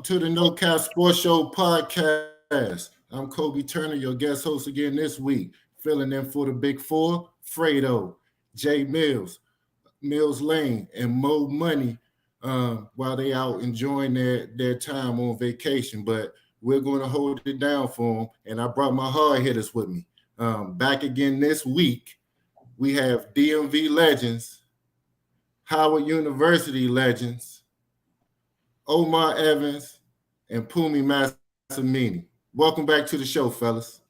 to the No Cap Sports Show podcast. I'm Coby Turner, your guest host again this week, filling in for the Big Four, Fredo, Jay Mills, Mills Lane, and Mo Money while they out enjoying their time on vacation. But we're going to hold it down for them, and I brought my hard hitters with me. Back again this week, we have DMV legends, Howard University legends, Omar Evans, and Mpumi Masimini. Welcome back to the show, fellas.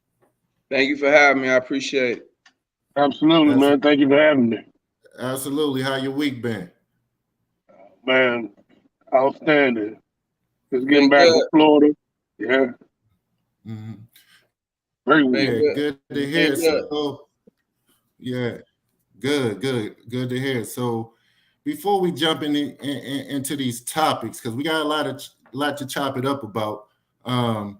Thank you for having me. I appreciate it. Absolutely, man. Thank you for having me. Absolutely. How your week been? Man, outstanding. Just getting back to Florida. Yeah. Mm-hmm. Very weak. Yeah, good to hear. So, yeah, good to hear. So, before we jump into these topics, because we got a lot to chop it up about, I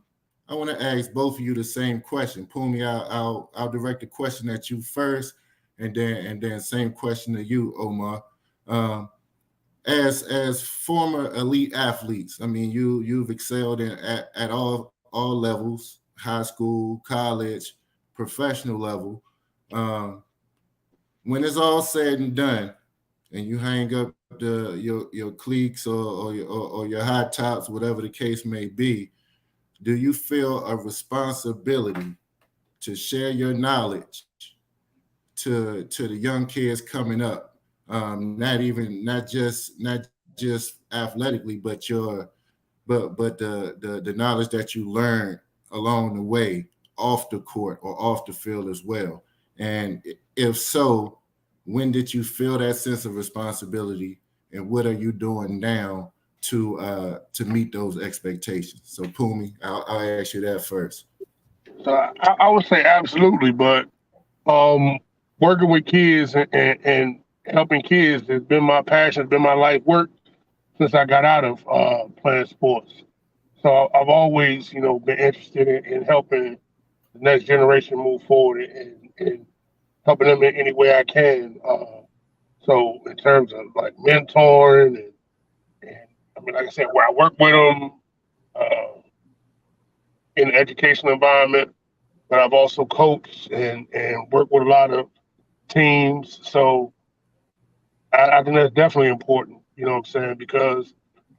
want to ask both of you the same question. Mpumi, I'll direct the question at you first, and then same question to you, Omar. As former elite athletes, I mean, you've excelled at all levels, high school, college, professional level. When it's all said and done, and you hang up your cleats or your high tops, whatever the case may be, do you feel a responsibility to share your knowledge to the young kids coming up? Not just athletically, but the knowledge that you learn along the way, off the court or off the field as well. And if so, when did you feel that sense of responsibility, and what are you doing now to meet those expectations? So, Mpumi, I'll ask you that first. So I would say absolutely, but working with kids and helping kids has been my passion, been my life work since I got out of playing sports. So I've always, been interested in helping the next generation move forward and helping them in any way I can. So in terms of like mentoring and I mean, like I said, where I work with them in the educational environment, but I've also coached and worked with a lot of teams. So I think that's definitely important, you know what I'm saying? Because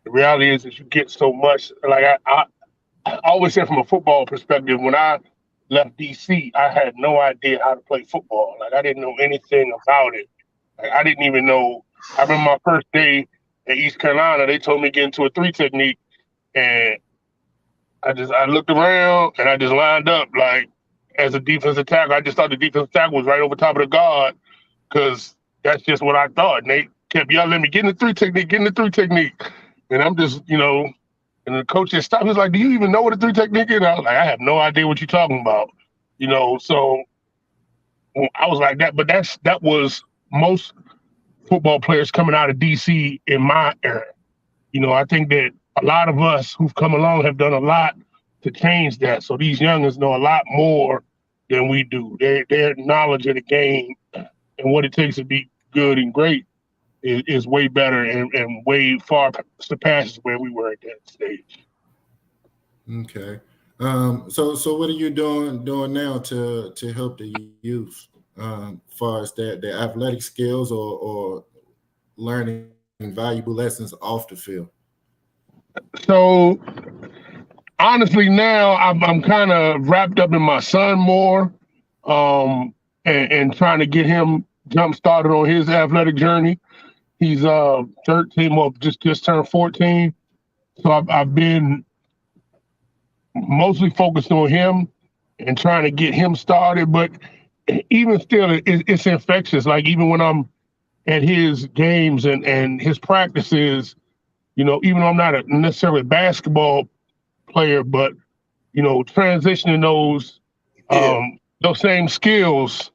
the reality is that you get so much. Like I always say from a football perspective, when I left DC, I had no idea how to play football. Like I didn't know anything about it. Like I didn't even know. I remember my first day at East Carolina, they told me to get into a 3 technique, and I looked around and I just lined up like as a defensive tackle. I just thought the defensive tackle was right over top of the guard because that's just what I thought. And they kept yelling at me, get in the 3 technique, get in the 3 technique. And I'm just, and the coach just stopped. He was like, do you even know what a 3 technique is? And I was like, I have no idea what you're talking about. So I was like that. But that was most football players coming out of DC in my era. I think that a lot of us who've come along have done a lot to change that. So these youngins know a lot more than we do. Their knowledge of the game and what it takes to be good and great is way better and way far surpasses where we were at that stage. Okay. So what are you doing now to help the youth as far as their athletic skills or learning valuable lessons off the field? So honestly, now I'm kind of wrapped up in my son more, and trying to get him jump started on his athletic journey. He's 13, well, just turned 14. So I've been mostly focused on him and trying to get him started. But even still, it's infectious. Like even when I'm at his games and his practices, even though I'm not necessarily a basketball player, but transitioning those same skills,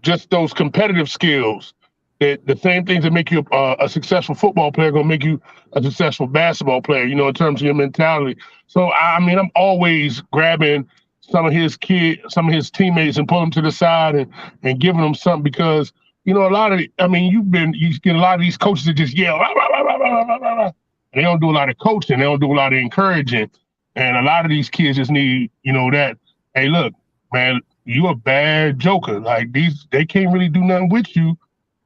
just those competitive skills, that the same things that make you a successful football player are gonna make you a successful basketball player, in terms of your mentality. So I mean, I'm always grabbing some of his teammates and pulling them to the side and giving them something because you get a lot of these coaches that just yell, rah, rah, rah, rah, rah, rah, rah, and They don't do a lot of coaching. They don't do a lot of encouraging. And a lot of these kids just need, that, hey, look, man, you a bad joker. Like they can't really do nothing with you.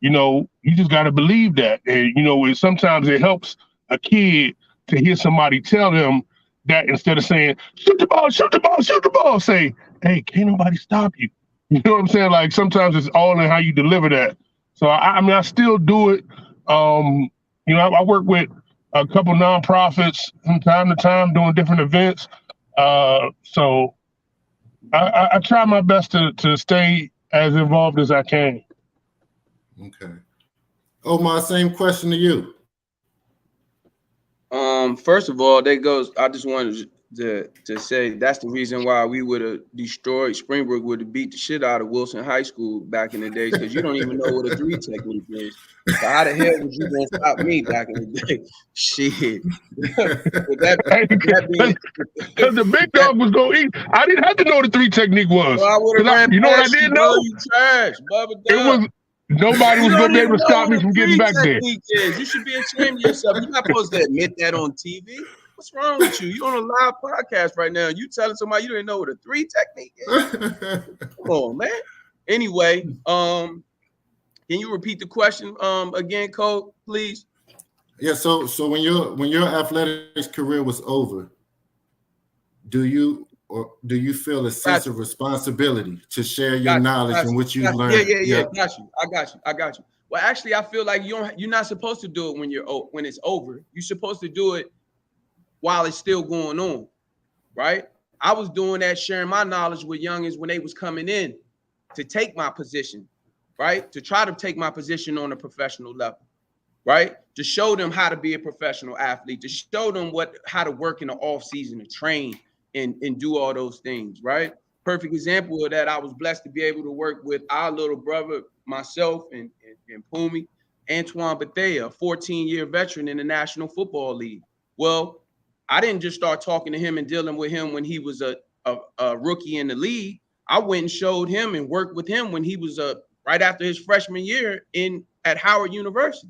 You just got to believe that. And, sometimes it helps a kid to hear somebody tell them that instead of saying, shoot the ball, shoot the ball, shoot the ball, say, hey, can't nobody stop you. You know what I'm saying? Like sometimes it's all in how you deliver that. So I still do it. I work with a couple nonprofits from time to time doing different events. So I try my best to stay as involved as I can. Okay. Omar, same question to you. First of all, I just wanted to say that's the reason why we would have destroyed Springbrook, would have beat the shit out of Wilson High School back in the days, because you don't even know what a 3 technique is. So how the hell was you gonna stop me back in the day? Shit. Because the big dog was gonna eat. I didn't have to know what the 3 technique was. Well, I would have ran. You know what I didn't know? You trash, Bubba. It was nobody was gonna be able to stop me from getting back there. You should be ashamed of yourself. You're not supposed to admit that on TV. What's wrong with you? You're on a live podcast right now. You telling somebody you didn't know what a 3 technique is? Come on, man. Anyway, can you repeat the question again, Cole, please? Yeah. So when your athletics career was over, do you feel a sense of responsibility to share your knowledge and what you learned? Yeah. I got you. Well, actually, I feel like you're not supposed to do it when it's over. You're supposed to do it while it's still going on, right? I was doing that, sharing my knowledge with youngins when they was coming in to take my position, right? To try to take my position on a professional level, right? To show them how to be a professional athlete, to show them how to work in the off season, to train and do all those things, right? Perfect example of that, I was blessed to be able to work with our little brother, myself, and Mpumi, Antoine Bethea, a 14-year veteran in the National Football League. Well, I didn't just start talking to him and dealing with him when he was a rookie in the league. I went and showed him and worked with him when he was right after his freshman year at Howard University,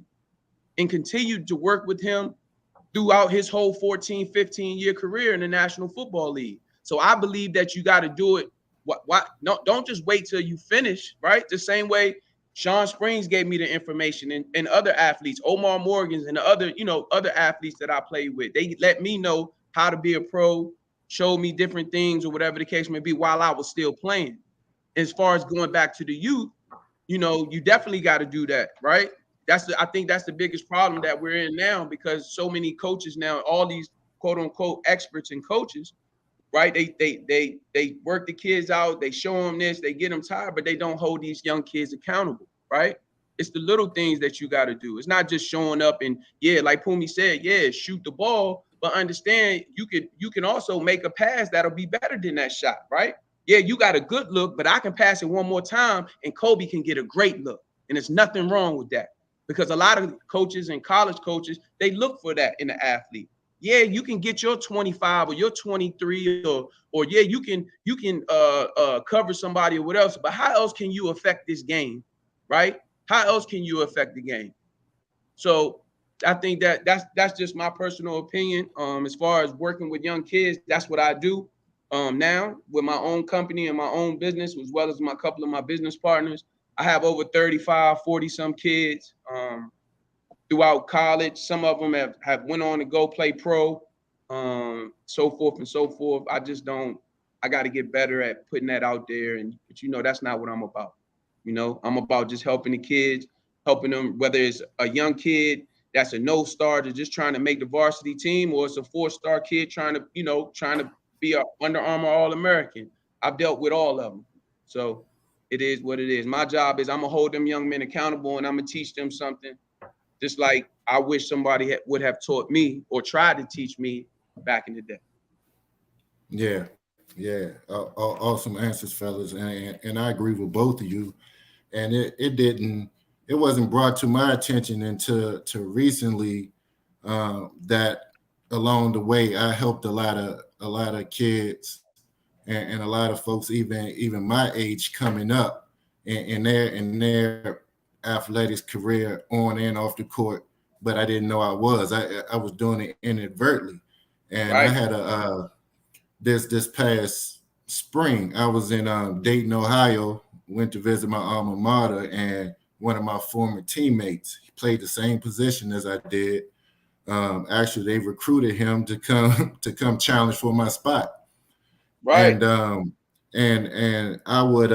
and continued to work with him throughout his whole 14, 15-year career in the National Football League. So I believe that you got to do it. No, don't just wait till you finish, right? The same way Sean Springs gave me the information, and other athletes, Omar Morgans and the other athletes that I played with. They let me know how to be a pro, showed me different things or whatever the case may be while I was still playing. As far as going back to the youth, you definitely got to do that, right? I think that's the biggest problem that we're in now, because so many coaches now, all these quote unquote experts and coaches, right? They work the kids out, they show them this, they get them tired, but they don't hold these young kids accountable, right? It's the little things that you got to do. It's not just showing up and like Mpumi said, shoot the ball, but understand you can also make a pass that'll be better than that shot, right? Yeah, you got a good look, but I can pass it one more time and Coby can get a great look. And there's nothing wrong with that, because a lot of coaches and college coaches, they look for that in the athlete. Yeah, you can get your 25 or your 23 or you can cover somebody or what else, but how else can you affect this game, right? How else can you affect the game? So I think that's just my personal opinion. As far as working with young kids, that's what I do now with my own company and my own business, as well as a couple of my business partners. I have over 35, 40 some kids throughout college. Some of them have went on to go play pro, so forth and so forth. I got to get better at putting that out there. But that's not what I'm about. I'm about just helping the kids, helping them, whether it's a young kid that's a no star to just trying to make the varsity team, or it's a 4-star kid trying to be a Under Armour All-American. I've dealt with all of them. So it is what it is. My job is I'm going to hold them young men accountable, and I'm going to teach them something, just like I wish somebody would have taught me or tried to teach me back in the day. Yeah. Awesome answers, fellas. And I agree with both of you. And it wasn't brought to my attention until recently that along the way I helped a lot of kids and a lot of folks, even my age, coming up in their athletics career on and off the court, but I didn't know I was. I was doing it inadvertently, and I Right. had this past spring. I was in Dayton, Ohio. Went to visit my alma mater, and one of my former teammates, he played the same position as I did. Actually, they recruited him to come challenge for my spot. Right. And I would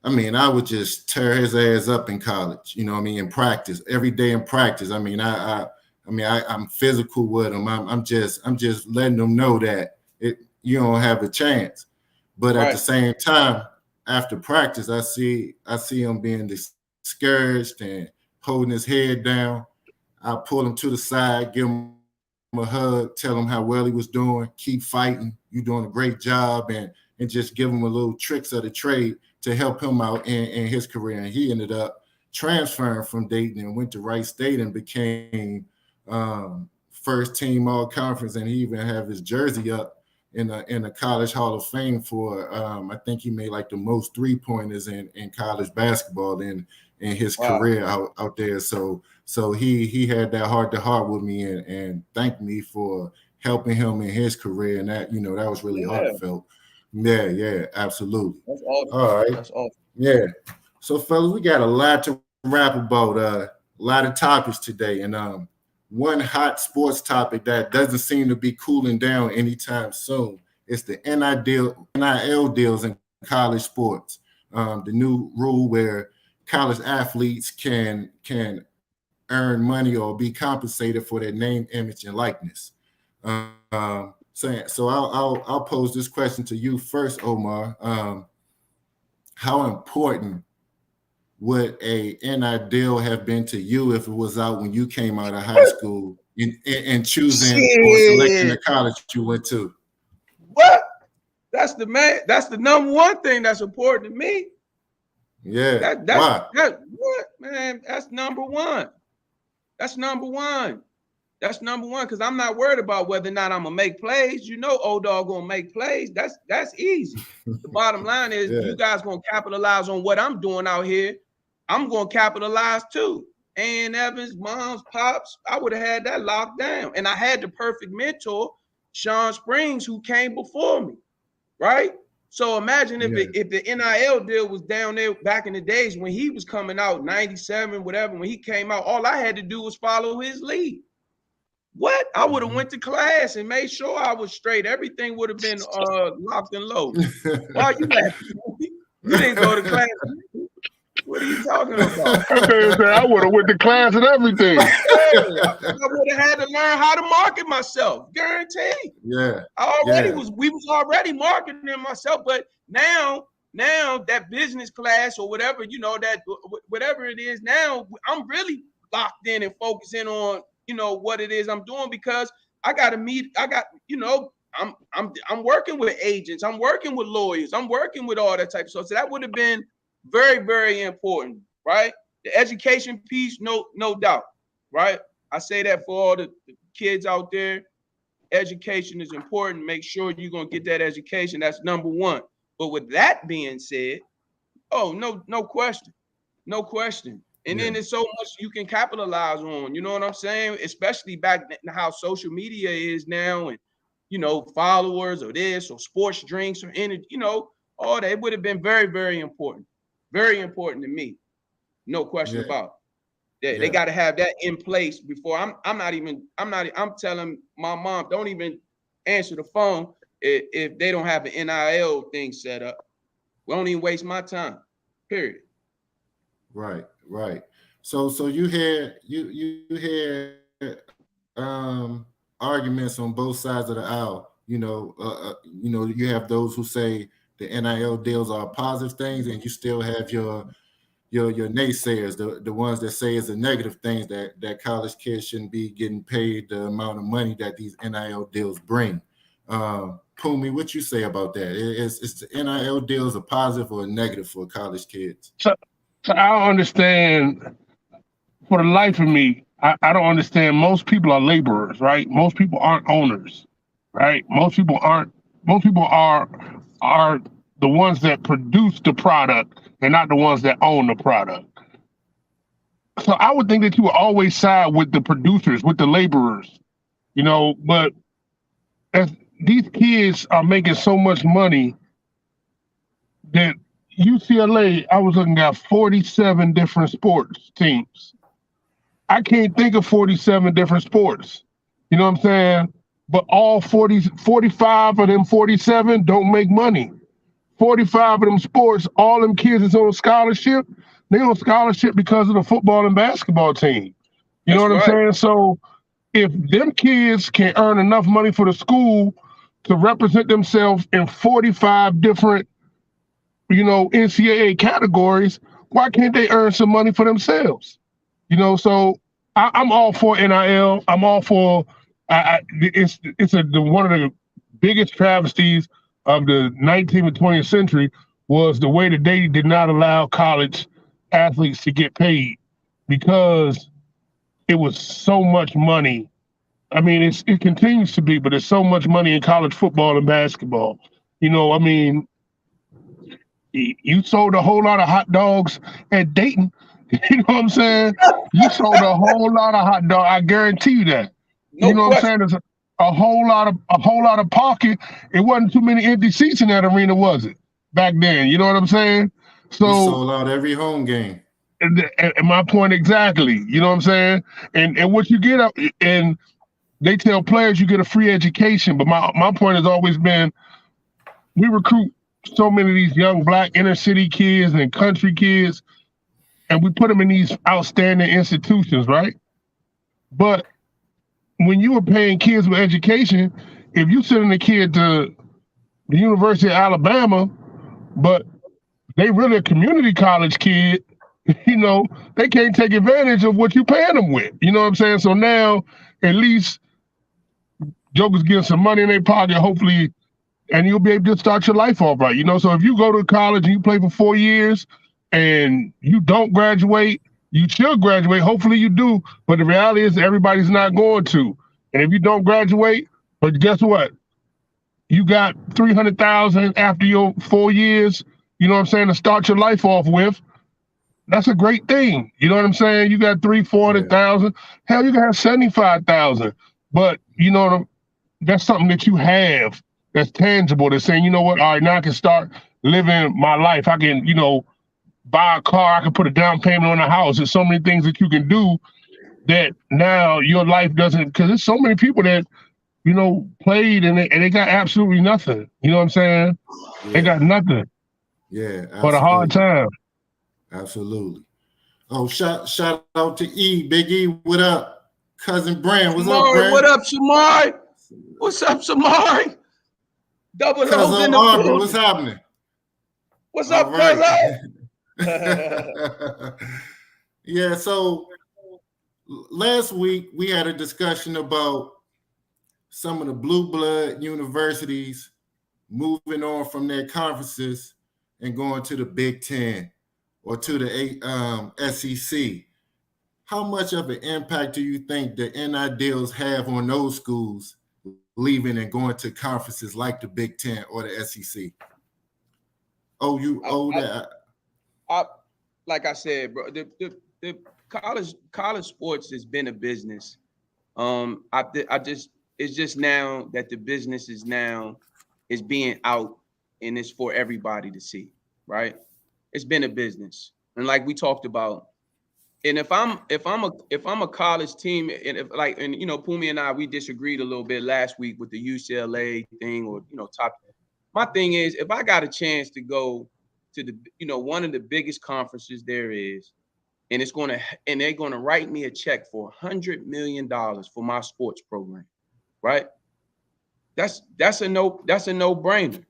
I would just tear his ass up in college, you know what I mean, in practice, every day in practice. I'm physical with him. I'm just letting them know that you don't have a chance. But at the same time, after practice, I see him being discouraged and holding his head down. I pull him to the side, give him a hug, tell him how well he was doing, keep fighting, you're doing a great job, and just give him a little tricks of the trade to help him out in his career. And he ended up transferring from Dayton and went to Wright State and became first team all conference, and he even have his jersey up in the College Hall of Fame for I think he made like the most 3-pointers in college basketball in his career out there. So he had that heart to heart with me and thanked me for helping him in his career, and that that was really heartfelt. Yeah, absolutely. That's awesome. All right. That's awesome. Yeah. So fellas, we got a lot to rap about, a lot of topics today, and one hot sports topic that doesn't seem to be cooling down anytime soon is the NIL deals in college sports. The new rule where college athletes can earn money or be compensated for their name, image, and likeness. So I'll pose this question to you first, Omar. How important would a NIL deal have been to you if it was out when you came out of high school in choosing or selecting the college you went to? What? That's the number one thing that's important to me. Yeah. Why? What, man? That's number one. That's number one. That's number one, because I'm not worried about whether or not I'm gonna make plays. Old dog gonna make plays. That's easy. The bottom line is you guys gonna capitalize on what I'm doing out here. I'm gonna capitalize too. And Evans, moms, pops, I would have had that locked down. And I had the perfect mentor, Sean Springs, who came before me, right? So imagine if the NIL deal was down there back in the days when he was coming out, 97, whatever, when he came out, all I had to do was follow his lead. What? I would have went to class and made sure I was straight. Everything would have been locked and loaded. Why are you laughing? You didn't go to class. What are you talking about? I would have went to class and everything. I would have had to learn how to market myself. Guaranteed. Yeah. We was already marketing myself, but now that business class or whatever, that whatever it is now, I'm really locked in and focusing on what it is I'm doing, because I'm working with agents, I'm working with lawyers, I'm working with all that type of stuff. So that would have been very, very important, right? The education piece, no doubt, right? I say that for all the kids out there. Education is important. Make sure you're gonna get that education. That's number one. But with that being said, no question. And then there's so much you can capitalize on, you know what I'm saying? Especially back then, how social media is now, and followers or this or sports drinks or energy, all that. It would have been very, very important. Very important to me. No question about it. They got to have that in place before I'm telling my mom, don't even answer the phone if they don't have an NIL thing set up. We don't even waste my time. Period. Right. So you hear arguments on both sides of the aisle. You have those who say the NIL deals are positive things, and you still have your naysayers, the ones that say it's a negative things, that college kids shouldn't be getting paid the amount of money that these NIL deals bring. Mpumi, what you say about that? Is the NIL deals a positive or a negative for college kids? So I don't understand. For the life of me, I don't understand. Most people are laborers, right? Most people aren't owners, right? Most people are the ones that produce the product and not the ones that own the product. So I would think that you would always side with the producers, with the laborers, but as these kids are making so much money that UCLA, I was looking at 47 different sports teams. I can't think of 47 different sports. You know what I'm saying? But all 45 of them 47 don't make money. 45 of them sports, all them kids is on scholarship. They on scholarship because of the football and basketball team. You know what I'm saying? So if them kids can earn enough money for the school to represent themselves in 45 different, NCAA categories, why can't they earn some money for themselves? So I'm all for NIL. I'm all for it's one of the biggest travesties of the 19th and 20th century was the way that they did not allow college athletes to get paid because it was so much money. I mean, it continues to be, but there's so much money in college football and basketball. You sold a whole lot of hot dogs at Dayton. You know what I'm saying? You sold a whole lot of hot dogs. I guarantee you that. What I'm saying? There's a whole lot of parking. It wasn't too many empty seats in that arena, was it? Back then. You know what I'm saying? So you sold out every home game. And my point exactly. You know what I'm saying? And what you get up and they tell players you get a free education. But my point has always been we recruit so many of these young black inner city kids and country kids, and we put them in these outstanding institutions, right? But when you were paying kids with education, if you sending a kid to the University of Alabama, but they really a community college kid, they can't take advantage of what you paying them with. You know what I'm saying? So now, at least jokers getting some money in their pocket, hopefully, and you'll be able to start your life off right. So if you go to college and you play for 4 years and you don't graduate, you should graduate. Hopefully you do. But the reality is everybody's not going to. And if you don't graduate, but guess what? You got $300,000 after your 4 years, to start your life off with. That's a great thing. You know what I'm saying? You got $400,000. Hell, you can have $75,000. But that's something that you have that's tangible. That's saying, you know what? All right, now I can start living my life. I can, buy a car. I can put a down payment on a house. There's so many things that you can do that now your life doesn't. Because there's so many people that played and they got absolutely nothing. You know what I'm saying? Yeah. They got nothing. Yeah, but a hard time. Absolutely. Oh, shout out to E, Big E. What up, cousin Brand? What's up, Brand? What up, Shamar? What's up, Shamar? Double O's in the Omar, what's happening? What's up, cousin? Yeah. So last week we had a discussion about some of the blue blood universities moving on from their conferences and going to the Big Ten or to the SEC. How much of an impact do you think the NIL deals have on those schools leaving and going to conferences like the Big Ten or the SEC? Like I said, bro, the college sports has been a business. It's just now that the business is being out and it's for everybody to see, right? It's been a business, and like we talked about, and if I'm a college team, and Mpumi and I, we disagreed a little bit last week with the UCLA thing, or top. My thing is, if I got a chance to go to the one of the biggest conferences there is, and they're gonna write me a check for $100 million for my sports program, right? That's a no-brainer.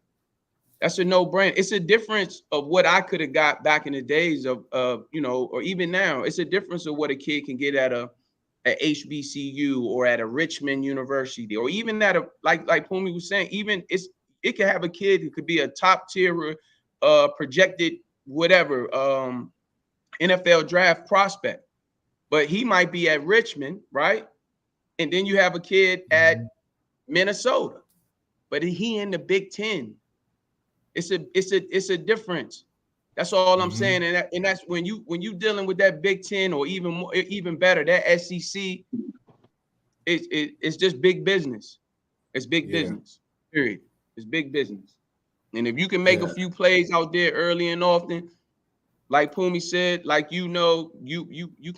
That's a no-brainer. It's a difference of what I could have got back in the days of or even now. It's a difference of what a kid can get at HBCU or at a Richmond University, or even at a like Mpumi was saying, even it could have a kid who could be a top tier projected whatever NFL draft prospect, but he might be at Richmond, right? And then you have a kid at Minnesota, but he in the Big Ten. It's a difference. That's all I'm saying, and that's when you dealing with that Big Ten or even more, even better, that SEC. It's just big business. It's big business. Period. It's big business. And if you can make a few plays out there early and often, like Mpumi said, like you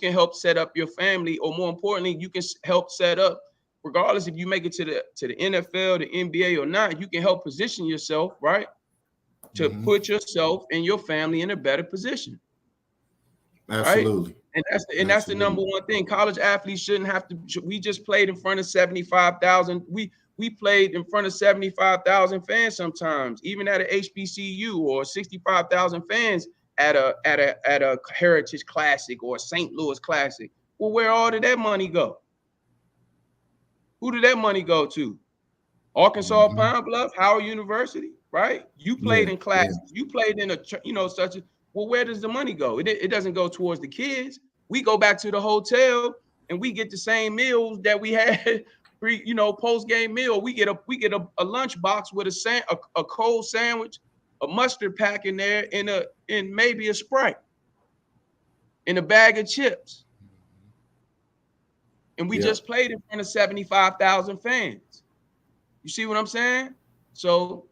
can help set up your family, or more importantly, you can help set up, regardless if you make it to the NFL, the NBA or not, you can help position yourself, right? To put yourself and your family in a better position. Absolutely. Right? And that's the number one thing. College athletes shouldn't have to. We just played in front of 75,000. We played in front of 75,000 fans sometimes, even at a HBCU, or 65,000 fans at a Heritage Classic or a St. Louis Classic. Well, where all did that money go? Who did that money go to? Arkansas Pine Bluff, Howard University, right? You played in classes. You played in such a. Well, where does the money go? It doesn't go towards the kids. We go back to the hotel and we get the same meals that we had post-game meal. We get a lunch box with a cold sandwich, a mustard pack in there, and maybe a Sprite, and a bag of chips. And we just played in front of 75,000 fans. You see what I'm saying? So,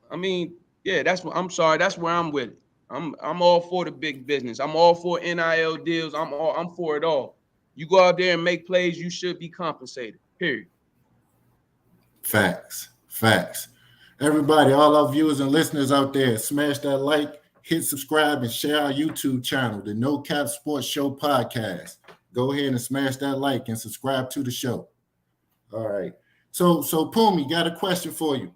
I mean, that's where I'm with it. I'm all for the big business. I'm all for NIL deals. I'm for it all. You go out there and make plays, you should be compensated. Period. Facts. Everybody, all our viewers and listeners out there, smash that like, hit subscribe, and share our YouTube channel, the No Cap Sports Show podcast. Go ahead and smash that like and subscribe to the show. All right. So Mpumi, got a question for you.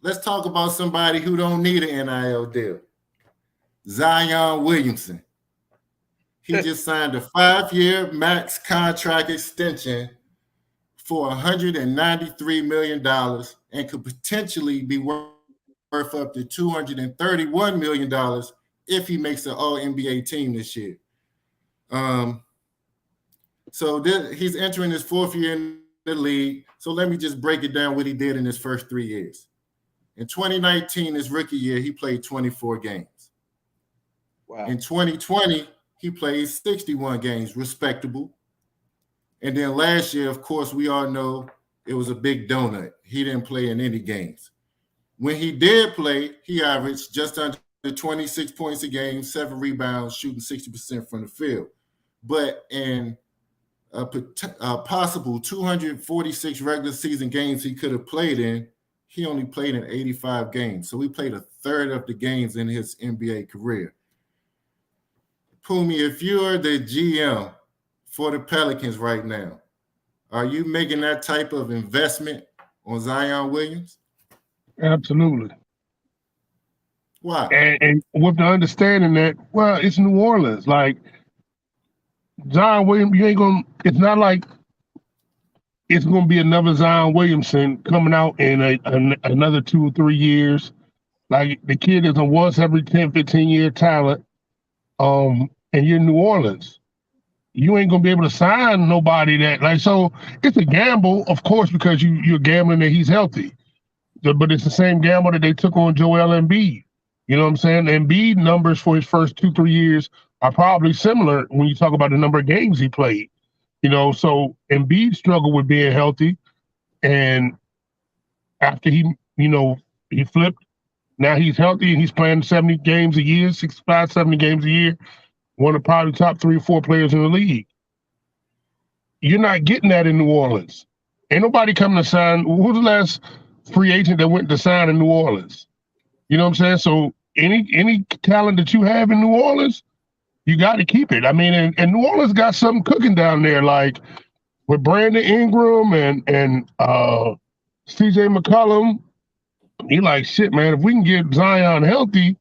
Let's talk about somebody who don't need an NIL deal. Zion Williamson. He just signed a 5-year max contract extension for $193 million and could potentially be worth up to $231 million if he makes an All-NBA team this year. He's entering his 4th year in the league. So let me just break it down what he did in his first 3 years. In 2019, his rookie year, he played 24 games. Wow. In 2020, he played 61 games, respectable. And then last year, of course, we all know it was a big donut. He didn't play in any games. When he did play, he averaged just under 26 points a game, 7 rebounds, shooting 60% from the field. But in a possible 246 regular season games he could have played in, he only played in 85 games. So he played a third of the games in his NBA career. Mpumi, if you're the GM for the Pelicans right now, are you making that type of investment on Zion Williams? Absolutely. Why? And with the understanding that, well, it's New Orleans. Like, Zion Williams, it's not like it's going to be another Zion Williamson coming out in another 2 or 3 years. Like, the kid is a once every 10, 15-year talent. And you're in New Orleans. You ain't going to be able to sign nobody so it's a gamble, of course, because you're gambling that he's healthy. But it's the same gamble that they took on Joel Embiid. You know what I'm saying? Embiid numbers for his first 2-3 years are probably similar when you talk about the number of games he played. So Embiid struggled with being healthy. And after he flipped, now he's healthy and he's playing 70 games a year, 65, 70 games a year. One of probably top 3 or 4 players in the league. You're not getting that in New Orleans. Ain't nobody coming to sign. Who's the last free agent that went to sign in New Orleans? You know what I'm saying? So any talent that you have in New Orleans, you got to keep it. I mean, and New Orleans got something cooking down there, like with Brandon Ingram and CJ McCollum. He like, shit, man, if we can get Zion healthy,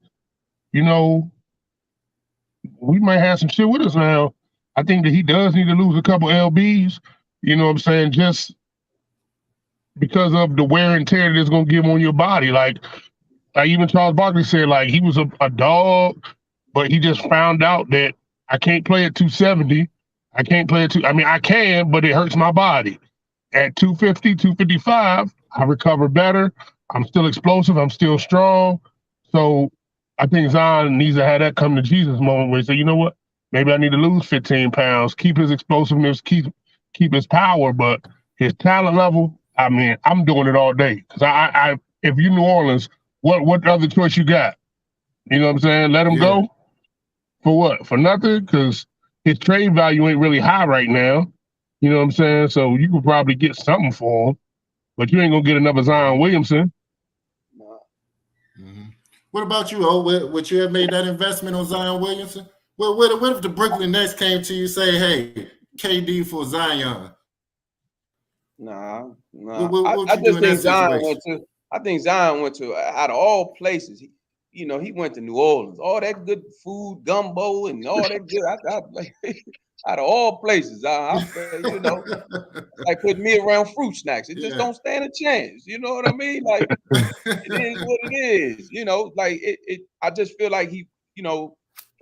we might have some shit with us now. I think that he does need to lose a couple LBs, you know what I'm saying, just because of the wear and tear that it's going to give on your body. Like even Charles Barkley said, like, he was a dog, but he just found out that I can't play at 270. I can't play at I can, but it hurts my body. At 250, 255, I recover better. I'm still explosive. I'm still strong. So I think Zion needs to have that come to Jesus moment where he say, you know what? Maybe I need to lose 15 pounds, keep his explosiveness, keep his power, but his talent level, I mean, I'm doing it all day. Because I if you New Orleans, what other choice you got? You know what I'm saying? Let him go? For what? For nothing? Because his trade value ain't really high right now. You know what I'm saying? So you could probably get something for him, but you ain't gonna get another Zion Williamson. Mm-hmm. What about you, O? Would you have made that investment on Zion Williamson? Well, what if the Brooklyn Nets came to you and say, hey, KD for Zion? Nah. What would I you do just in that think Zion situation? went to out of all places. He went to New Orleans. All that good food, gumbo, and all that good. Out of all places, like putting me around fruit snacks. It just don't stand a chance. You know what I mean? Like it is what it is. You know, like it. I just feel like he, a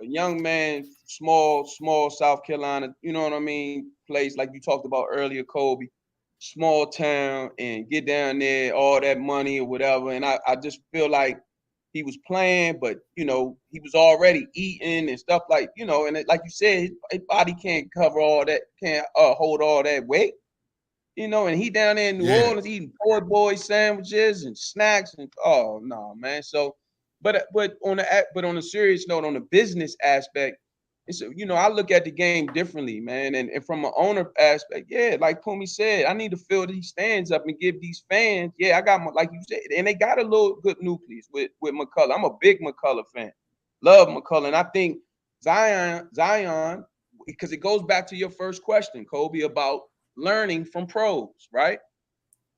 young man, small South Carolina. You know what I mean? Place like you talked about earlier, Coby. Small town and get down there, all that money or whatever. And I just feel like he was playing, but he was already eating and stuff like, and like you said, his body can't cover all that, can't hold all that weight, and he down there in New Orleans eating poor boy sandwiches and snacks and oh no, man. So, but on a serious note, on the business aspect, it's I look at the game differently, man, and from an owner aspect, like Mpumi said, I need to fill these stands up and give these fans, I got like you said, and they got a little good nucleus with McCullough. I'm a big McCullough fan, love McCullough, and I think Zion, because it goes back to your first question, Coby, about learning from pros, right?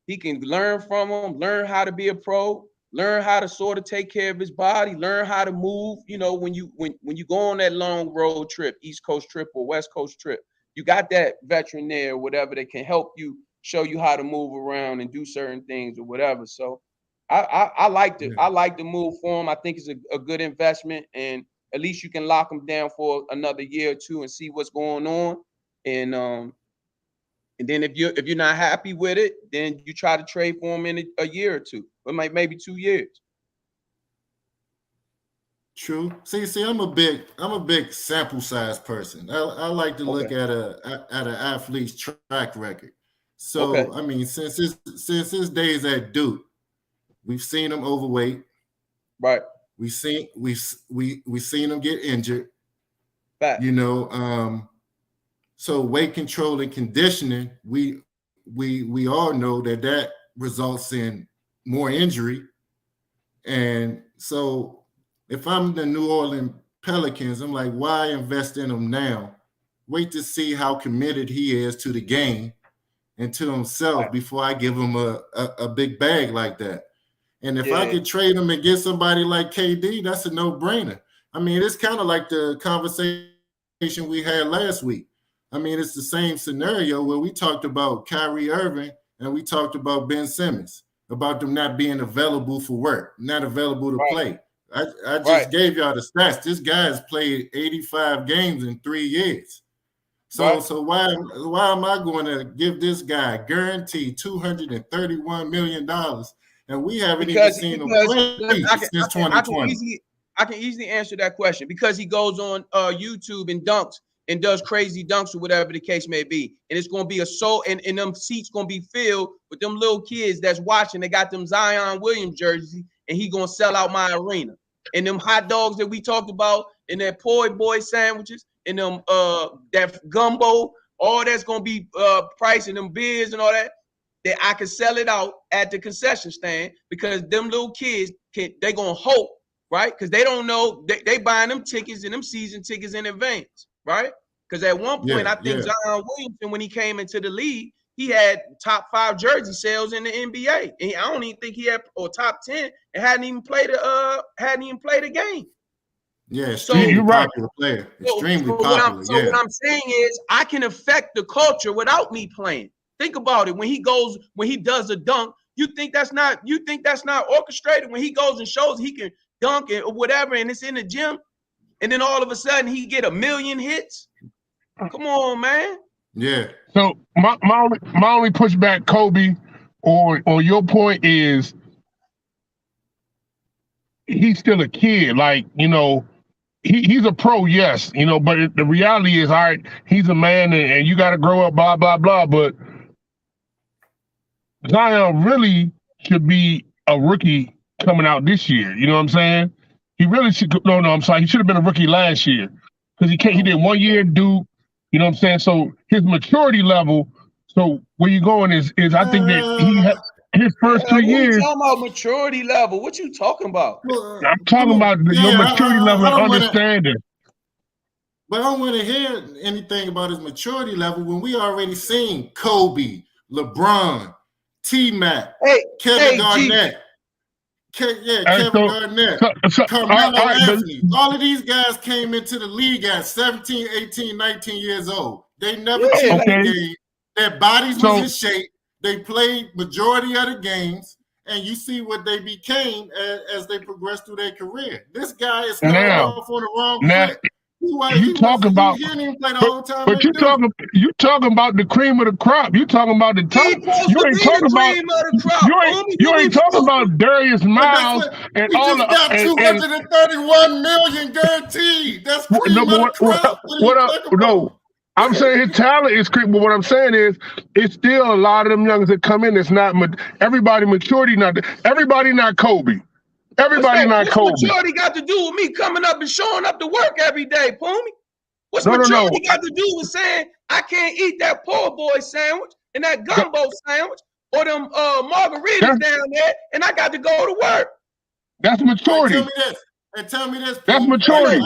He can learn from them, learn how to be a pro, learn how to sort of take care of his body, learn how to move. When you go on that long road trip, East Coast trip or West Coast trip, you got that veteran there or whatever that can help you, show you how to move around and do certain things or whatever. So I like the move for him. I think it's a good investment, and at least you can lock him down for another year or two and see what's going on. And then if you're not happy with it, then you try to trade for him in a year or two, or maybe 2 years. True. See, I'm a big sample size person. I like to look at an athlete's track record. So I mean, since his days at Duke, we've seen him overweight. Right. We've seen him get injured. Fact. So weight control and conditioning, we all know that results in more injury. And so if I'm the New Orleans Pelicans, I'm like, why invest in him now? Wait to see how committed he is to the game and to himself before I give him a big bag like that. And if I could trade him and get somebody like KD, that's a no-brainer. I mean, it's kind of like the conversation we had last week. I mean, it's the same scenario where we talked about Kyrie Irving and we talked about Ben Simmons, about them not being available for work, not available to play. I just gave y'all the stats. This guy has played 85 games in 3 years. So why am I going to give this guy guaranteed $231 million and we haven't even seen him play since 2020? I can easily answer that question because he goes on YouTube and dunks and does crazy dunks or whatever the case may be. And it's going to be and them seats going to be filled with them little kids that's watching. They got them Zion Williams jerseys and he going to sell out my arena. And them hot dogs that we talked about and that poi boy sandwiches and them that gumbo, all that's going to be pricing them beers and all that I can sell it out at the concession stand because them little kids, they going to hope, right? Because they don't know, they buying them tickets and them season tickets in advance. Right? Because at one point, I think Zion Williamson, when he came into the league, he had top 5 jersey sales in the NBA. And I don't even think he had or top 10 and hadn't even played a game. Yeah, extremely popular player. Extremely popular. What I'm saying is I can affect the culture without me playing. Think about it. When he does a dunk, you think that's not orchestrated when he goes and shows he can dunk or whatever, and it's in the gym. And then all of a sudden he get 1 million hits. Come on, man. Yeah. So my only pushback, Coby, or your point is, he's still a kid. Like, he's a pro, yes, but the reality is, all right, he's a man and you got to grow up, blah, blah, blah. But Zion really should be a rookie coming out this year. You know what I'm saying? He really should. No, I'm sorry. He should have been a rookie last year because he did 1 year at Duke. You know what I'm saying? So his maturity level. So where you going is I think that he had his first 3 years. You talking about maturity level? What you talking about? I'm talking about your maturity level and understanding. But I don't want to hear anything about his maturity level when we already seen Kobe, LeBron, T-Mac, Kevin Garnett. Kevin Garnett, Carmelo Anthony. All of these guys came into the league at 17, 18, 19 years old. They never changed the game. Their bodies was in shape. They played majority of the games, and you see what they became as they progressed through their career. This guy is starting off on the wrong foot. You talking about, but you talking about the cream of the crop. You talking about the top. You ain't talking about you ain't talking about Darius Miles and all the. Got 231 million guaranteed. That's cream of the crop. No, I'm saying his talent is cream, but what I'm saying is it's still a lot of them youngers that come in. It's not everybody maturity. Everybody not Kobe. Everybody not Kobe. What's maturity got to do with me coming up and showing up to work every day, Mpumi? What's maturity got to do with saying I can't eat that poor boy sandwich and that gumbo sandwich or them margaritas down there, and I got to go to work? That's maturity. Tell me this. That's maturity.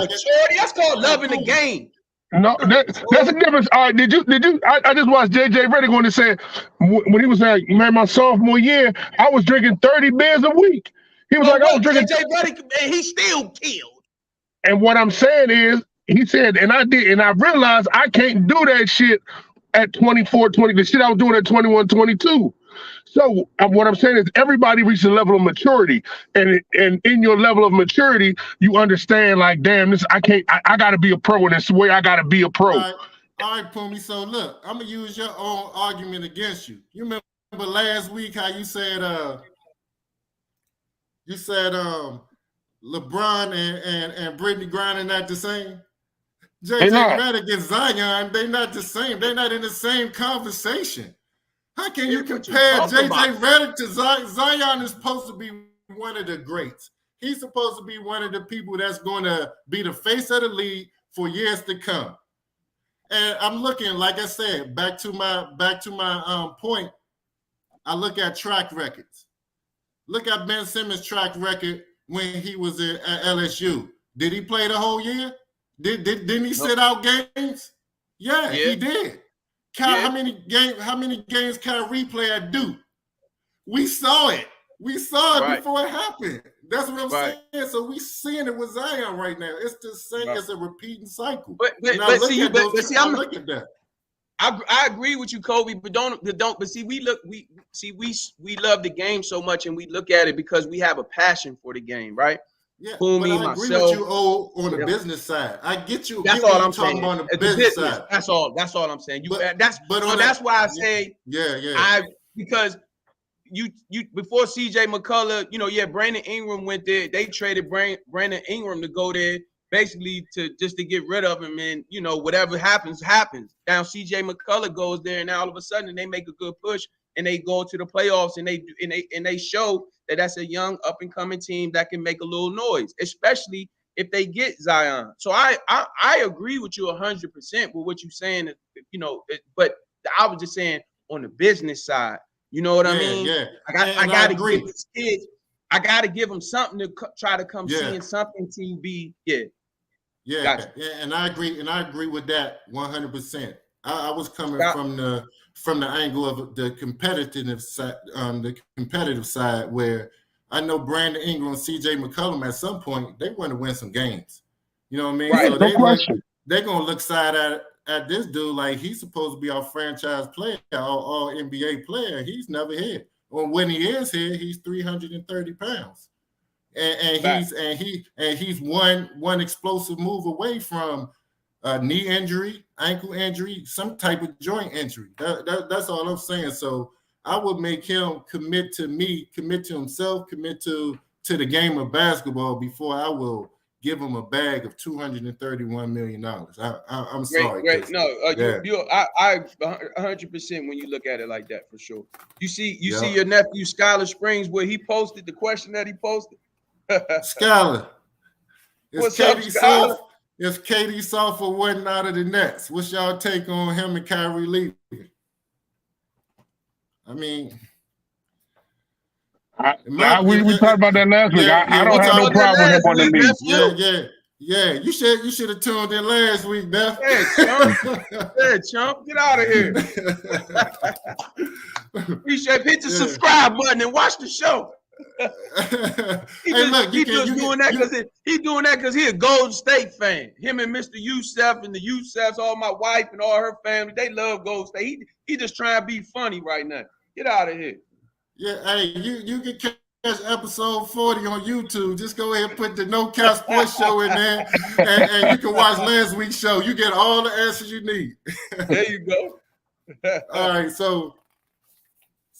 That's called loving the game. No, that's a difference. All right, did you? I just watched JJ Redick when he said when he was saying, man, my sophomore year, I was drinking 30 beers a week. He was I was drinking. JJ Redick, and he still killed. And what I'm saying is, he said, and I did, and I realized I can't do that shit at 24, 20. The shit I was doing at 21, 22. So what I'm saying is, everybody reaches a level of maturity, and in your level of maturity, you understand, like, damn, this I can't. I got to be a pro, and it's the way I got to be a pro. All right, Mpumi. So look, I'm gonna use your own argument against you. You remember last week how you said LeBron and Brittany Griner not the same? JJ Redick and Zion, they not the same. They're not in the same conversation. How can you compare JJ Redick to Zion? Zion is supposed to be one of the greats. He's supposed to be one of the people that's going to be the face of the league for years to come. And I'm looking, like I said, back to my point. I look at track records. Look at Ben Simmons' track record when he was at LSU. Did he play the whole year? Didn't he sit out games? Yeah, he did. How many games Kyrie played at Duke? We saw it. Before it happened. That's what I'm saying. So we seeing it with Zion right now. It's the same as a repeating cycle. But look at that. I agree with you, Kobe, but see, we love the game so much, and we look at it because we have a passion for the game, right? Yeah, but I agree with you on the business side. I get you. That's all I'm saying. On the business side. That's all I'm saying. That's why I say because you before CJ McCullough, Brandon Ingram went there. They traded Brandon Ingram to go there. Basically to get rid of him, and whatever happens. Now CJ McCullough goes there, and now all of a sudden they make a good push and they go to the playoffs, and they show that that's a young up and coming team that can make a little noise, especially if they get Zion. So I agree with you 100% with what you're saying, but I was just saying on the business side, you know what I mean? Yeah. I got to give these kids. I got to give them something to try to come see and something to be. Yeah, gotcha. And I agree with that 100%. I was coming from the angle of the competitive side, where I know Brandon Ingram and CJ McCollum at some point they want to win some games. You know what I mean? Right, so they're gonna look side at this dude like he's supposed to be our franchise player, all NBA player. He's never here. Or when he is here, he's 330 pounds. And he's one explosive move away from knee injury, ankle injury, some type of joint injury. That's all I'm saying. So I would make him commit to himself, commit to to the game of basketball before I will give him a bag of $231 million. I'm sorry. Great. No, yeah. I 100% when you look at it like that, for sure. You see Yep. your nephew Skylar Springs, where he posted the question that he posted. Skylar, What's up, Skylar? If KD Software wasn't out of the Nets, what's y'all take on him and Kyrie leaving? I mean, we talked about that last week. I don't have no problem with him on the league. Yeah. You should have tuned in last week, Beth. Hey, chump, get out of here. Appreciate it. Hit the subscribe button and watch the show. He's doing that because he's a Golden State fan. Him and Mr. Youssef and the Youssefs, all my wife and all her family, they love Golden State. He just trying to be funny right now. Get out of here. Yeah, hey, you can catch episode 40 on YouTube. Just go ahead and put the No Cap Sports Show in there, and you can watch last week's show. You get all the answers you need. There you go. All right, so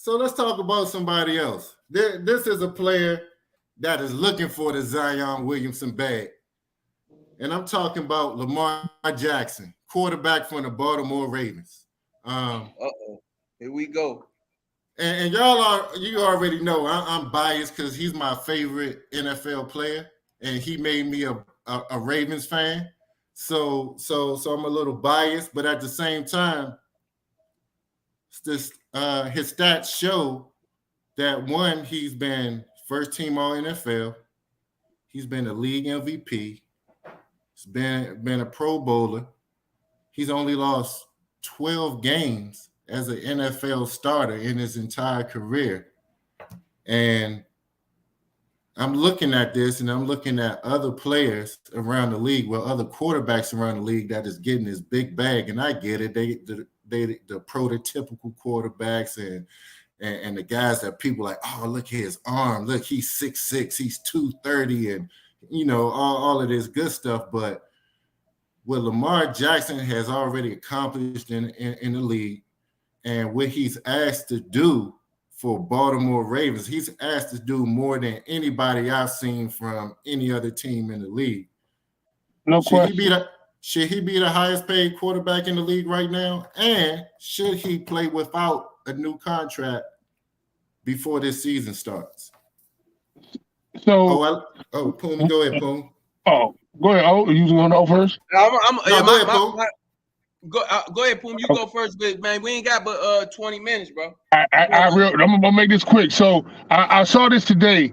let's talk about somebody else. This is a player that is looking for the Zion Williamson bag. And I'm talking about Lamar Jackson, quarterback from the Baltimore Ravens. Here we go. And you already know I'm biased because he's my favorite NFL player, and he made me a Ravens fan. So I'm a little biased, but at the same time, his stats show that one, he's been first team All NFL. He's been a league MVP. He's been a Pro Bowler. He's only lost 12 games as an NFL starter in his entire career. And I'm looking at this, and I'm looking at other players around the league, other quarterbacks around the league that is getting this big bag. And I get it. They the prototypical quarterbacks and the guys that people like, oh, look at his arm. Look, he's 6'6", he's 230, and, all of this good stuff. But what Lamar Jackson has already accomplished in the league, and what he's asked to do for Baltimore Ravens, he's asked to do more than anybody I've seen from any other team in the league. No question. Should he be the highest paid quarterback in the league right now? And should he play without a new contract before this season starts? So, Mpumi, go ahead, Mpumi. Oh, go ahead. Oh, you want to go first? Go ahead, Mpumi. You go first, but man, we ain't got but 20 minutes, bro. I'm gonna make this quick. So I saw this today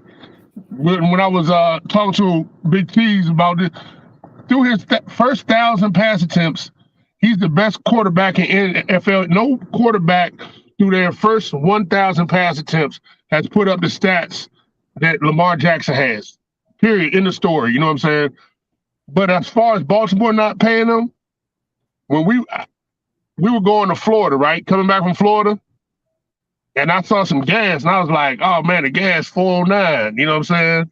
when I was talking to Big T's about this. Through his first 1,000 pass attempts, he's the best quarterback in NFL. No quarterback through their first 1,000 pass attempts has put up the stats that Lamar Jackson has. Period. In the story. You know what I'm saying? But as far as Baltimore not paying him, when we were going to Florida, right? Coming back from Florida, and I saw some gas, and I was like, oh man, the gas 409. You know what I'm saying?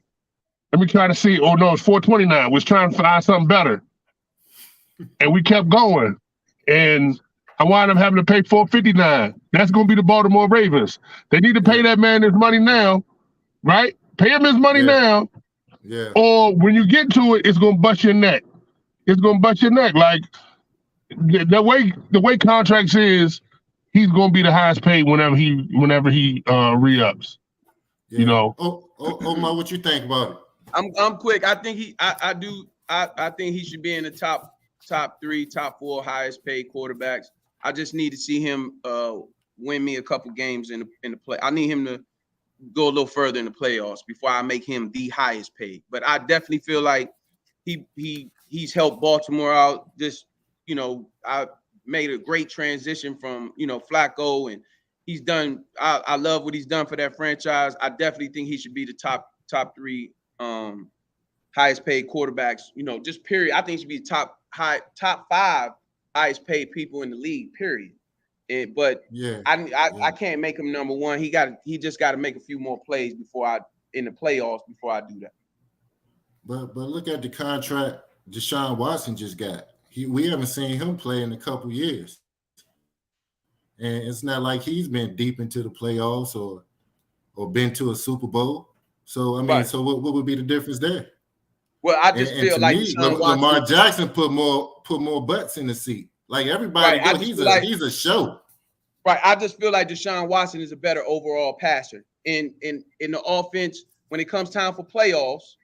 Let me try to see. Oh no, it's 429. Was trying to find something better. And we kept going. And I wound up having to pay $459. That's gonna be the Baltimore Ravens. They need to pay that man his money now, right? Pay him his money now. Yeah. Or when you get to it, it's gonna bust your neck. It's gonna bust your neck. Like the way contracts is, he's gonna be the highest paid whenever he re-ups. Yeah. You know. Omar, what you think about it? I'm quick. I think I think he should be in the top 3, top 4 highest paid quarterbacks. I just need to see him win me a couple games in the play. I need him to go a little further in the playoffs before I make him the highest paid. But I definitely feel like he's helped Baltimore out. Just, I made a great transition from, Flacco, and he's done. I love what he's done for that franchise. I definitely think he should be the top 3 highest paid quarterbacks, just period. I think he should be top 5 highest paid people in the league, period. But I can't make him number 1. He just got to make a few more plays in the playoffs before I do that. But look at the contract Deshaun Watson just got. We haven't seen him play in a couple years. And it's not like he's been deep into the playoffs or been to a Super Bowl. So I mean, Right. so what would be the difference there? Well, I just feel to like me, Deshaun Lamar Watson. Jackson put more butts in the seat. Like everybody, Right, he's a show. Right. I just feel like Deshaun Watson is a better overall passer in the offense when it comes time for playoffs,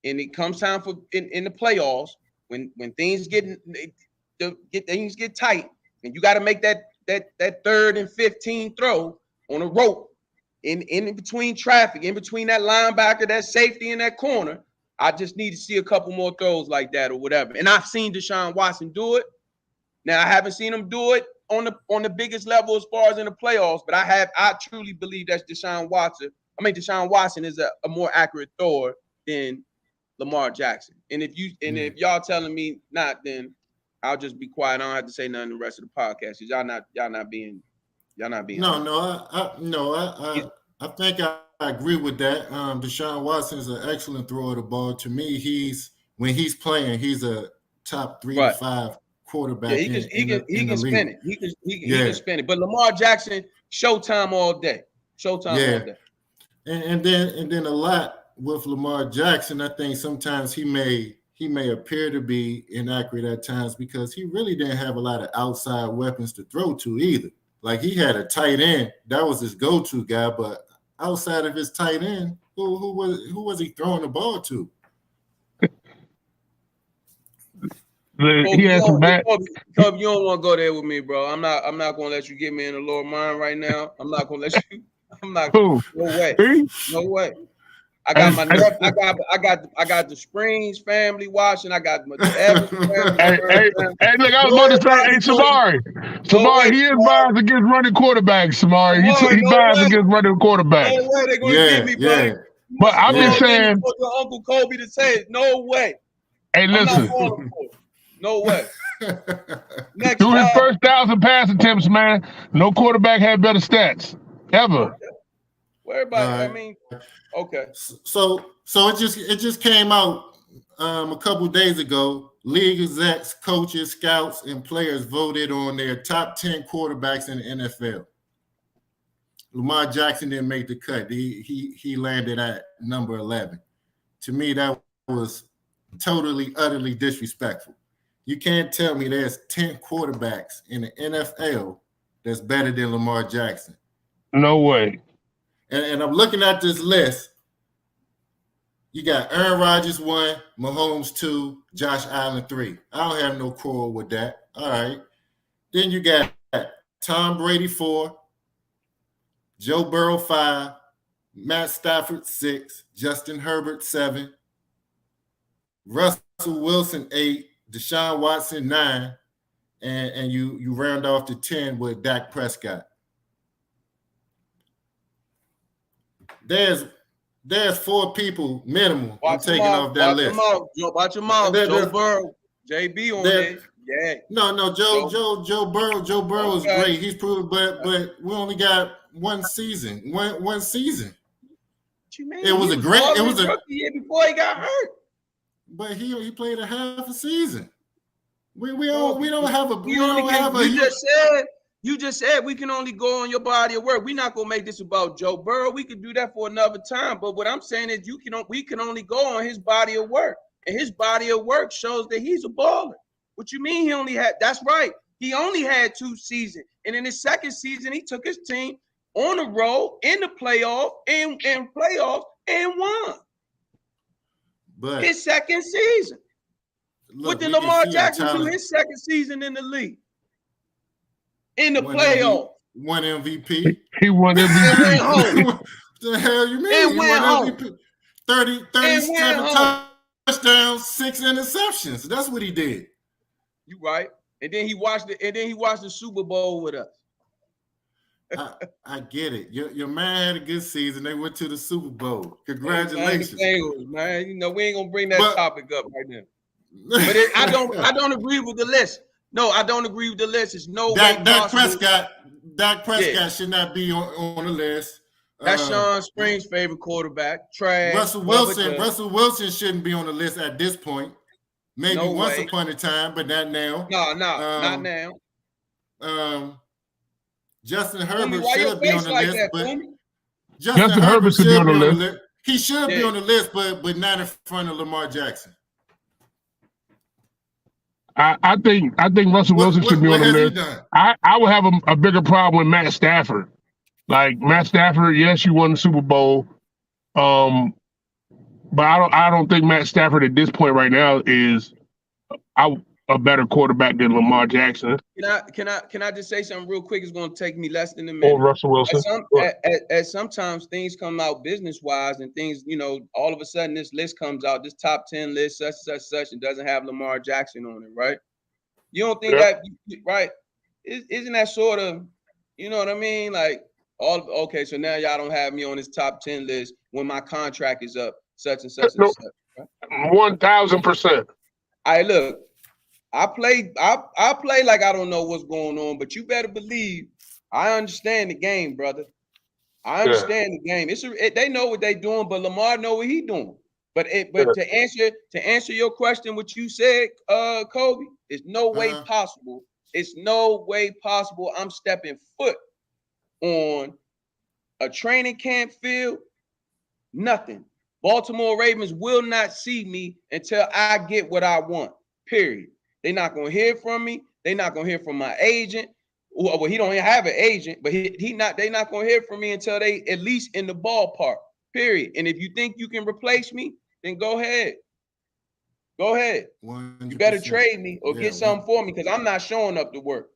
and it comes time for in the playoffs when things things get tight, and you got to make that 3rd and 15 throw on a rope in between traffic, in between that linebacker, that safety, in that corner. I just need to see a couple more throws like that or whatever. And I've seen Deshaun Watson do it. Now I haven't seen him do it on the biggest level as far as in the playoffs, but I truly believe that's Deshaun Watson. I mean, Deshaun Watson is a more accurate thrower than Lamar Jackson. And if y'all telling me not, then I'll just be quiet. I don't have to say nothing the rest of the podcast. Y'all not being. I think I agree with that. Deshaun Watson is an excellent thrower of the ball. To me, when he's playing, he's a top 3 to 5 quarterback. Yeah, he can spin it. He can spin it. But Lamar Jackson, showtime all day. All day. And then a lot with Lamar Jackson, I think sometimes he may appear to be inaccurate at times because he really didn't have a lot of outside weapons to throw to either. Like he had a tight end, that was his go-to guy, but outside of his tight end, who was he throwing the ball to? He has some bad. Coby, you don't want to go there with me, bro. I'm not going to let you get me in the lower mind right now. I'm not going to let you. I'm not. No way. No way. I got my I got the Springs family watching. I got my Evans family. Hey, look, I was about to say, hey, Samari, he is biased against running quarterbacks, Samari. He biased against running quarterbacks. No way they're going to get me, buddy. But I'm just saying. For your Uncle Coby to say it. No way. Hey, listen. No way. Through his first 1,000 pass attempts, man, no quarterback had better stats ever. Okay. Where about? I mean, okay. So it just came out a couple of days ago. League execs, coaches, scouts, and players voted on their top 10 quarterbacks in the NFL. Lamar Jackson didn't make the cut. He landed at number 11. To me, that was totally, utterly disrespectful. You can't tell me there's 10 quarterbacks in the NFL that's better than Lamar Jackson. No way. And I'm looking at this list. You got Aaron Rodgers 1, Mahomes 2, Josh Allen 3. I don't have no quarrel with that. All right. Then you got Tom Brady 4, Joe Burrow 5, Matt Stafford 6, Justin Herbert 7, Russell Wilson 8, Deshaun Watson 9, and you round off to 10 with Dak Prescott. There's 4 people minimum I'm taking off that list. Watch your mouth. Joe Burrow, JB on there. Yeah. No, Joe Burrow is great. He's proven, but we only got one season. One season. What you mean? It was a rookie year before he got hurt. But he played a half a season. We don't have a. You just said we can only go on your body of work. We're not gonna make this about Joe Burrow. We could do that for another time. But what I'm saying is we can only go on his body of work. And his body of work shows that he's a baller. What you mean he only had, that's right. He only had 2 seasons. And in his second season, he took his team on the road in the playoff and playoffs and won. But his second season. What did Lamar Jackson do his second season in the league? In the playoff. Won MVP. He won MVP. What the hell you mean? He won MVP. 37 touchdowns, 6 interceptions. That's what he did. You right. And then he watched the Super Bowl with us. I get it. Your man had a good season. They went to the Super Bowl. Congratulations, man. You know we ain't gonna bring that topic up right now. But I don't agree with the list. No, I don't agree with the list. It's no way possible. Dak Prescott should not be on the list. That's Sean Spring's favorite quarterback. Trash. Russell Wilson shouldn't be on the list at this point. Maybe once upon a time, but not now. No, not now. Justin Herbert should be on the list, but Justin Herbert should be on the list. He should be on the list, but not in front of Lamar Jackson. I think Russell Wilson should be on the list. I would have a bigger problem with Matt Stafford. Like Matt Stafford, yes, you won the Super Bowl, but I don't think Matt Stafford at this point right now is a better quarterback than Lamar Jackson. Can I just say something real quick? It's going to take me less than a minute. Or Russell Wilson. Sometimes things come out business-wise and things, all of a sudden this list comes out, this top 10 list, such, and doesn't have Lamar Jackson on it, right? You don't think that, right? Isn't that sort of, you know what I mean? Like, okay, so now y'all don't have me on this top 10 list when my contract is up, such and such and such. Right? 1,000%. All right, look. I play like I don't know what's going on, but you better believe I understand the game, brother. I understand the game. They know what they're doing, but Lamar know what he's doing. But to answer your question, what you said, Coby, it's no way possible. It's no way possible I'm stepping foot on a training camp field. Nothing. Baltimore Ravens will not see me until I get what I want. Period. They're not gonna hear from me. They're not gonna hear from my agent. Well, he don't have an agent, but they're not gonna hear from me until they at least in the ballpark. Period. And if you think you can replace me, then go ahead. Go ahead. 100%. You better trade me or get something for me because I'm not showing up to work.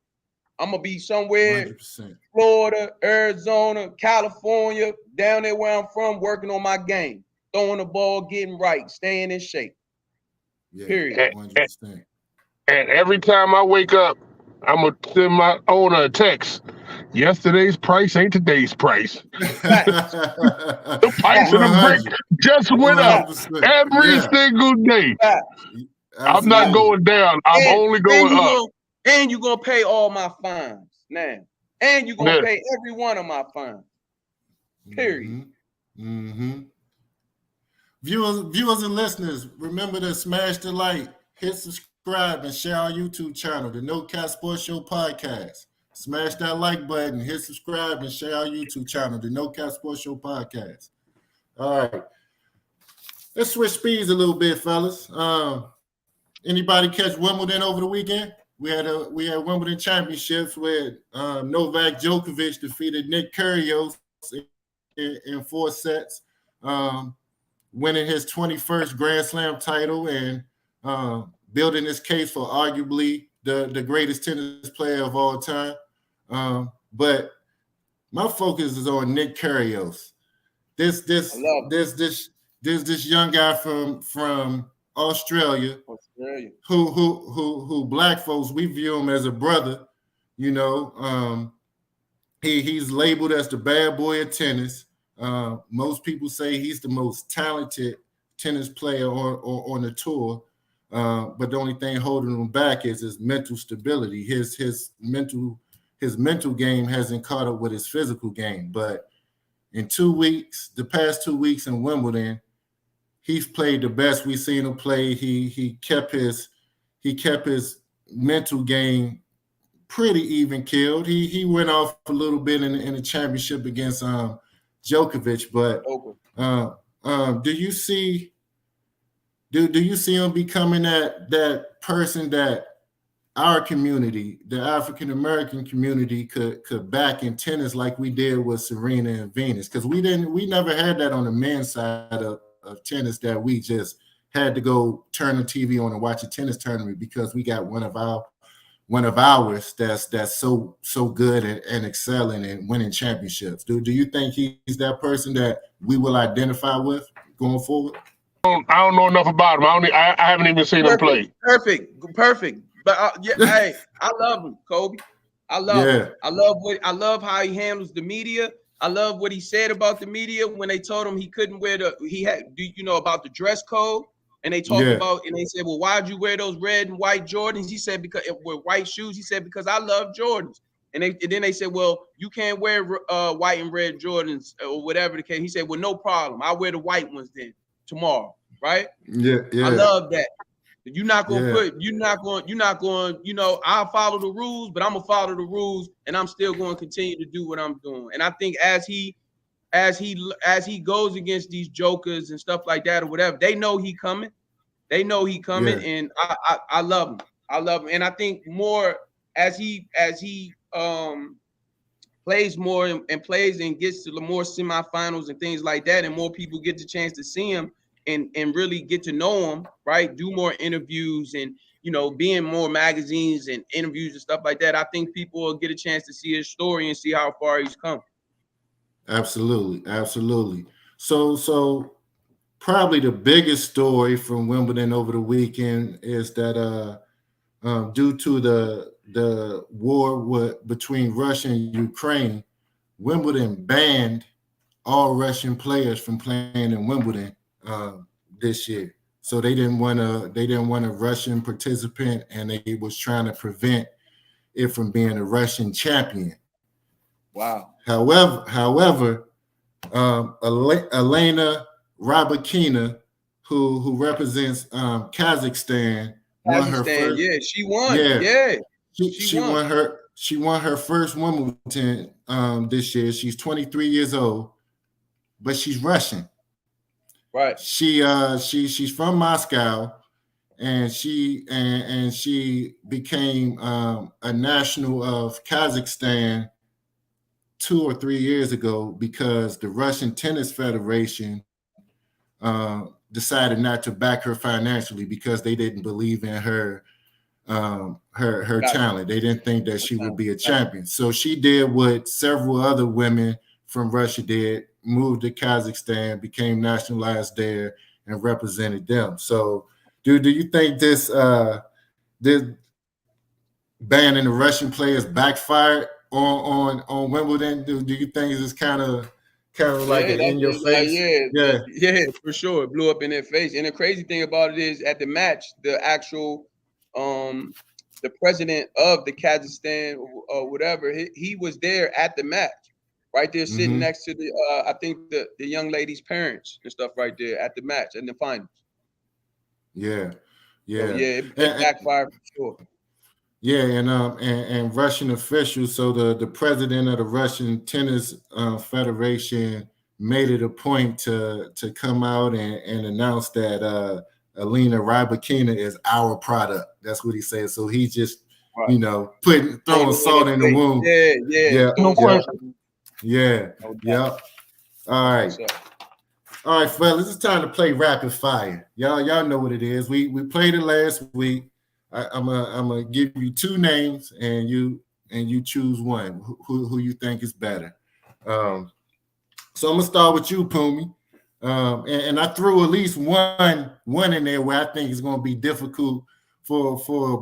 I'm gonna be somewhere, 100%. Florida, Arizona, California, down there where I'm from, working on my game, throwing the ball, getting right, staying in shape. Yeah, period. 100%. And every time I wake up, I'm gonna send my owner a text. Yesterday's price ain't today's price. The price of the brick just went up every single day. I'm not going down. I'm only going up. And you're gonna pay all my fines now. And you're gonna pay every one of my fines. Period. Mm-hmm. Viewers and listeners, remember to smash the like, hit subscribe, and share our YouTube channel, the No Cap Sports Show Podcast. Smash that like button, hit subscribe, and share our YouTube channel, the No Cap Sports Show Podcast. All right. Let's switch speeds a little bit, fellas. Anybody catch Wimbledon over the weekend? We had Wimbledon Championships where Novak Djokovic defeated Nick Kyrgios in 4 sets, winning his 21st Grand Slam title and building his case for arguably the greatest tennis player of all time. But my focus is on Nick Kyrgios. This young guy from Australia, who black folks, we view him as a brother. You know, he's labeled as the bad boy of tennis. Most people say he's the most talented tennis player on the tour. But the only thing holding him back is his mental stability. His mental game hasn't caught up with his physical game. But in the past 2 weeks in Wimbledon, he's played the best we've seen him play. He kept his mental game pretty even keeled. He went off a little bit in the championship against Djokovic, but do you see him becoming that person that our community, the African American community, could back in tennis like we did with Serena and Venus? Because we never had that on the men's side of tennis, that we just had to go turn the TV on and watch a tennis tournament because we got one of ours that's so good and excelling and winning championships. Do you think he's that person that we will identify with going forward? I don't know enough about him. I haven't even seen him play. Perfect. But hey, I love him, Coby. I love him. I love how he handles the media. I love what he said about the media when they told him he couldn't wear about the dress code. And they talked about, and they said, well, why'd you wear those red and white Jordans? He said, because with white shoes. He said, because I love Jordans. And then they said, well, you can't wear white and red Jordans or whatever the case. He said, well, no problem. I'll wear the white ones then tomorrow. Right? Yeah. I love that. You're not going, I'll follow the rules, but I'm going to follow the rules and I'm still going to continue to do what I'm doing. And I think as he as he goes against these jokers and stuff like that or whatever, they know he coming. They know he coming, and I love him. I love him, and I think more as he plays more and plays and gets to the more semifinals and things like that, and more people get the chance to see him and really get to know him, right? Do more interviews and, you know, be in more magazines and interviews and stuff like that. I think people will get a chance to see his story and see how far he's come. Absolutely, absolutely. So probably the biggest story from Wimbledon over the weekend is that due to the war between Russia and Ukraine, Wimbledon banned all Russian players from playing in Wimbledon this year. So they didn't want a Russian participant, and they was trying to prevent it from being a Russian champion. Wow. However, Elena Rybakina, who represents Kazakhstan, won her first. Yeah, she won. Yeah. She won her first Wimbledon this year. She's 23 years old, but she's Russian. Right. She's from Moscow, and she became a national of Kazakhstan 2 or 3 years ago because the Russian Tennis Federation decided not to back her financially because they didn't believe in her talent. They didn't think that she would be a champion. So she did what several other women from Russia did, moved to Kazakhstan, became nationalized there, and represented them. So do you think this banning the Russian players backfired on Wimbledon? Do you think it's kind of like in your face? Yeah, for sure. It blew up in their face. And the crazy thing about it is, at the match, the actual the president of the Kazakhstan or whatever, he was there at the match, right there sitting next to the I think the young lady's parents and stuff right there at the match in the finals. Yeah. So, it backfired for sure. Yeah, and Russian officials. So the president of the Russian Tennis Federation made it a point to come out and announce that Elena Rybakina is our product. That's what he said. So he just, you know, throwing salt in the wound. Yeah. No question. Yeah. All right, fellas, it's time to play rapid fire. Y'all know what it is. We played it last week. I'm gonna give you two names, and you choose one who you think is better. So I'm gonna start with you, Mpumi. And I threw at least one in there where I think it's gonna be difficult for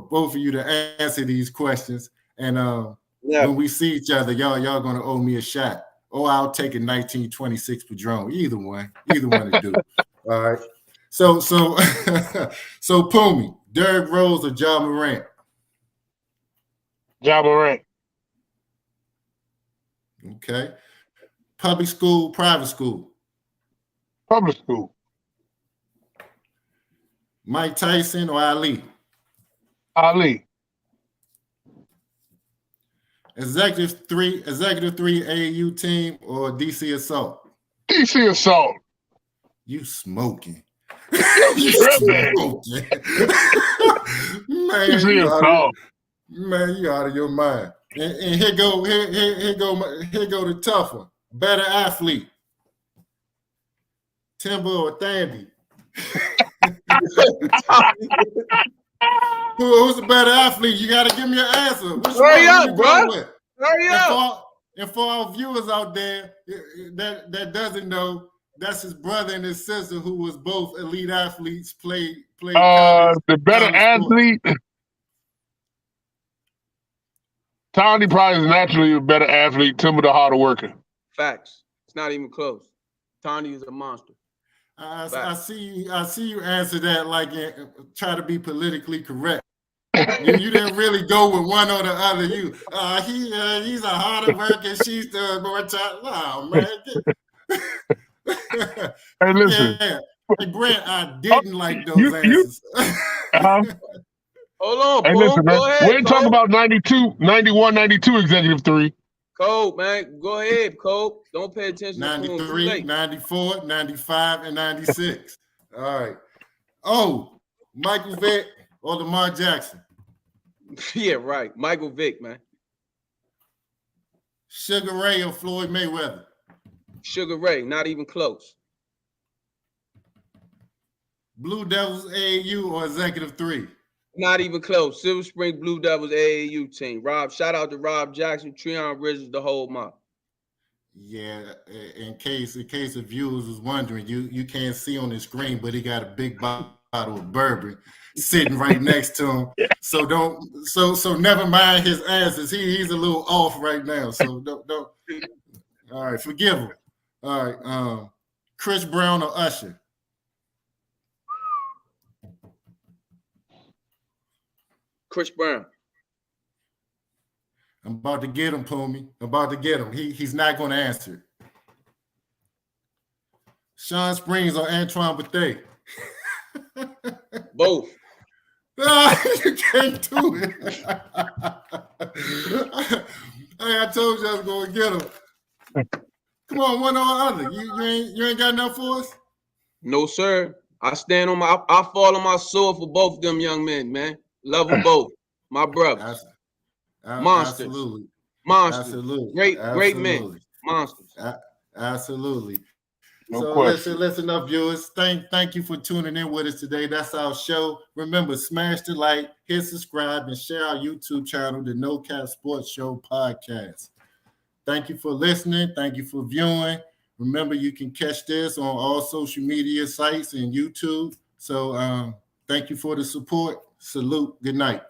both of you to answer these questions. And when we see each other, y'all gonna owe me a shot. Or I'll take a 1926 Padron. Either one to do. All right. So Mpumi, Derrick Rose or Ja Morant? Ja Morant. Okay. Public school, private school? Public school. Mike Tyson or Ali? Ali. Executive 3 AAU team or DC Assault? DC Assault. You smoking. You smoking. Man, you out of your mind. And here go the tough one. Better athlete. Timber or Thandy? Who's the better athlete? You got to give me an answer. Hurry up, bro. Hurry up. And for our viewers out there that doesn't know, that's his brother and his sister who was both elite athletes, played the better athlete. Tony probably is naturally a better athlete. Timber the harder worker. Facts. It's not even close. Tony is a monster. I see you answer that like try to be politically correct. You didn't really go with one or the other. He's a harder worker. She's the more time. Oh man. Hey, listen. Yeah. Hey, Brent, I didn't like those answers. Hold on, hey, listen, man. We ain't talking about 92, 91, 92 executive 3. Cobe, man. Go ahead, Cobe. Don't pay attention to Cobe. 93, 94, 95, and 96. All right. Oh, Michael Vick or Lamar Jackson? Yeah, right. Michael Vick, man. Sugar Ray or Floyd Mayweather? Sugar Ray, not even close. Blue Devils AAU or Executive 3? Not even close. Silver Spring Blue Devils AAU team. Shout out to Rob Jackson, Treon Richards, the whole mob. Yeah, in case of viewers was wondering, you can't see on the screen, but he got a big bottle of bourbon sitting right next to him. So never mind his answers. He's a little off right now. So don't. All right, forgive him. All right, Chris Brown or Usher? Chris Brown. I'm about to get him, Mpumi. I'm about to get him. He's not going to answer. Sean Springs or Antoine Bethea? Both. You can't do it. Hey, I told you I was going to get him. Come on, one or other. You ain't got enough for us? No, sir. I fall on my sword for both of them young men, man. Love them both. My brothers. Monsters. Absolutely. Monsters. Absolutely. Great men. Monsters. Absolutely. No question. Listen up, viewers. Thank you for tuning in with us today. That's our show. Remember, smash the like, hit subscribe, and share our YouTube channel, the No Cap Sports Show Podcast. Thank you for listening. Thank you for viewing. Remember, you can catch this on all social media sites and YouTube. So thank you for the support. Salute. Good night.